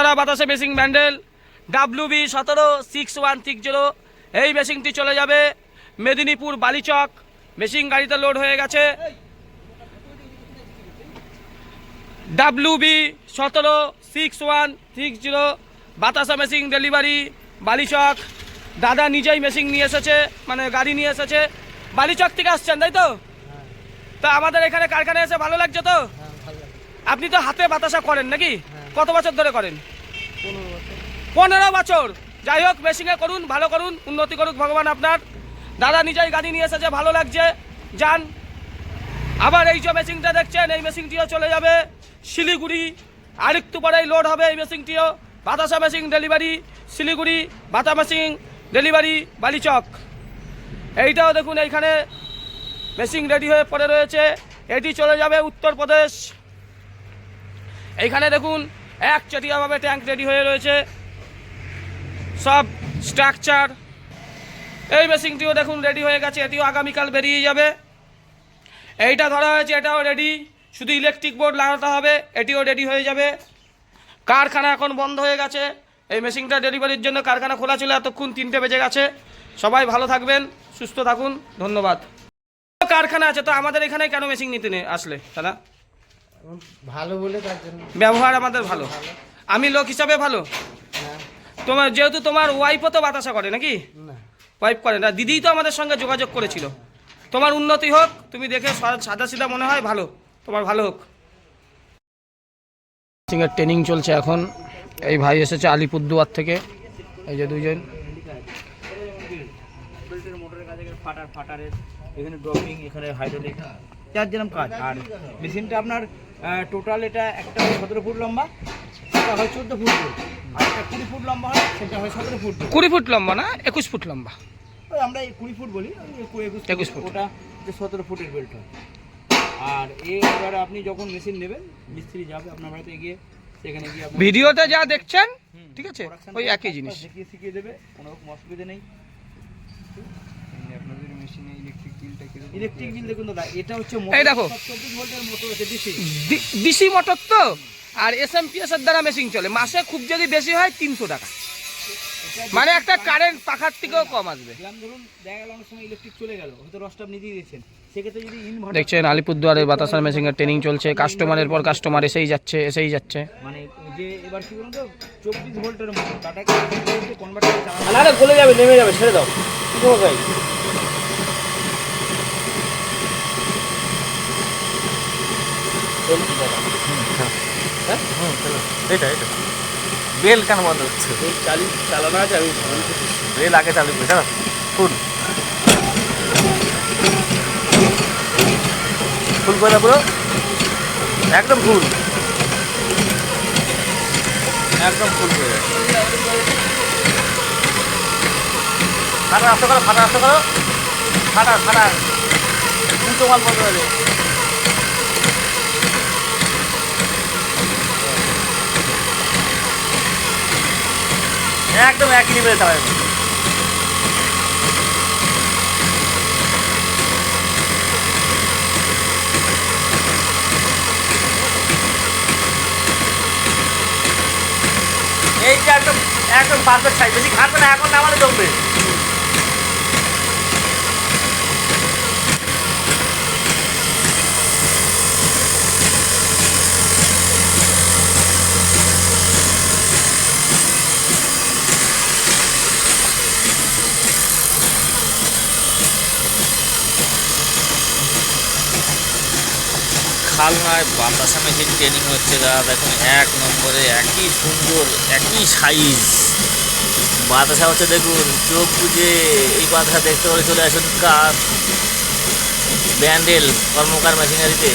হাততারা বাতাসে machine Bandel WB176160। এই মেশিনটি চলে যাবে মেদিনীপুর বালিচক। মেশিন গাড়িতে লোড হয়ে গেছে। WB176160 বাতাসা মেশিন ডেলিভারি বালিচক। দাদা নিজেই মেশিন নিয়ে এসেছে, মানে গাড়ি নিয়ে এসেছে। বালিচক থেকে আসছেন তাই তো? তা আমাদের এখানে কারখানায় এসে ভালো লাগছে তো? আপনি তো হাতে বাতাসা করেন নাকি? কত বছর ধরে করেন? 15 বছর। যাই হোক, মেশিনে করুন, ভালো করুন, উন্নতি করুক ভগবান আপনার। দাদা নিজেই গাড়ি নিয়ে এসেছে, ভালো লাগছে, যান। আবার এই যে মেশিনটা দেখছেন, এই মেশিনটিও চলে যাবে শিলিগুড়ি। আরেকটু পরেই লোড হবে এই মেশিনটিও। বাতাসা মেশিন ডেলিভারি শিলিগুড়ি, বাতা মেশিন ডেলিভারি বালিচক। এইটাও দেখুন, এইখানে মেশিন রেডি হয়ে পড়ে রয়েছে। এটি চলে যাবে উত্তরপ্রদেশ। এইখানে দেখুন একচেটিয়াভাবে ট্যাঙ্ক রেডি হয়ে রয়েছে, সব স্ট্রাকচার। এই মেশিনটিও দেখুন রেডি হয়ে গেছে, এটিও আগামীকাল বেরিয়ে যাবে। এইটা ধরা হয়েছে, এটাও রেডি, শুধু ইলেকট্রিক বোর্ড লাগাতে হবে, এটিও রেডি হয়ে যাবে। কারখানা এখন বন্ধ হয়ে গেছে, এই মেশিনটা ডেলিভারির জন্য কারখানা খোলা ছিল, এতক্ষণ 3টে বেজে গেছে। সবাই ভালো থাকবেন, সুস্থ থাকুন, ধন্যবাদ। কারখানা আছে তো আমাদের এখানে কেন মেশিন নিতে আসলে দাদা? ভালো বলে তার জন্য। ব্যবহার আমাদের ভালো, আমি লোক হিসাবে ভালো। তোমার যেহেতু তোমার ওয়াইফও তো বাতাসা করে নাকি? না, ওয়াইফ করে না, দিদিই তো আমাদের সঙ্গে যোগাযোগ করেছিল। তোমার উন্নতি হোক, তুমি দেখে সাদা সিধা মনে হয় ভালো, তোমার ভালো হোক। সিঙ্গার ট্রেনিং চলছে এখন। এই ভাই এসেছে আলিপুরদুয়ার থেকে, এই যে দুইজন। মোটরের কাজে ফাটারের এখানে ড্রপিং, এখানে হাইড্রোলিক, চার যেরকম কাজ। আর মেশিনটা আপনার টোটাল এটা একটা 17 ফুট লম্বা, সেটা হয় 14 ফুট, আর একটা 20 ফুট লম্বা হয়, সেটা হয় 17 ফুট। 20 ফুট লম্বা না 21 ফুট লম্বা? ওই আমরা 20 ফুট বলি, 21 ফুট। ওটা যে 17 ফুটের বেল্ট হয়। আর এবারে আপনি যখন মেশিন নেবেন, মিস্ত্রি যাবে আপনার বাড়িতে গিয়ে, সেখানে গিয়ে ভিডিওতে যা দেখছেন ঠিক আছে, ওই একই জিনিস শিখিয়ে দেবে, কোনো রকম অসুবিধা নেই। ইলেকট্রিক বিল দেখুন দাদা, এটা হচ্ছে এই দেখো 24 ভোল্টের মোটর আছে, ডিসি মোটর তো, আর এসএমপিএস এর দ্বারা মেশিন চলে। মাসে খুব যদি বেশি হয় 300 টাকা, মানে একটা কারেন্ট পাখার থেকেও কম আসবে। ধরুন দেখা গেল অনেক সময় ইলেকট্রিক চলে গেল, হয়তো রসটা আপনি দিয়ে দিয়েছেন, সেক্ষেত্রে যদি ইনভার্টার। দেখছেন আলিপুরদুয়ারের বাতাসার মেশিনের ট্রেনিং চলছে, কাস্টমারের পর কাস্টমার এসেই যাচ্ছে। মানে যে এবার কি বলুন তো, 24 ভোল্টের মোটর, টাটাকে কনভার্টার চালানো। আরে গলে যাবে, নেমে যাবে, ছেড়ে দাও। কি হবে ভাই? এটা বেল কেন বন্ধ হচ্ছে? চালানো আছে, আমি বেল আগে চালু করে না, ফুল করে দাও পুরো, একদম ফুল করে দাও। ফাটা রাস্তা করো, ফাটা উঁচু মাল বন্ধ হয়ে যাবে। একদম একই নিবে চালাবে। এইটা একদম পারফেক্ট সাইজ, বেশি ঘাটবে না, এখন নামালে জমবে। খালনায় বাতাসা মেশিন ট্রেনিং হচ্ছে দাদা, দেখুন 1 নম্বরে, একই সুন্দর, একই সাইজ বাতাসা হচ্ছে। দেখুন চোখ বুঝে এই বাতাসা দেখতে হলে চলে আসুন ব্যান্ডেল কর্মকার মেশিনারিতে।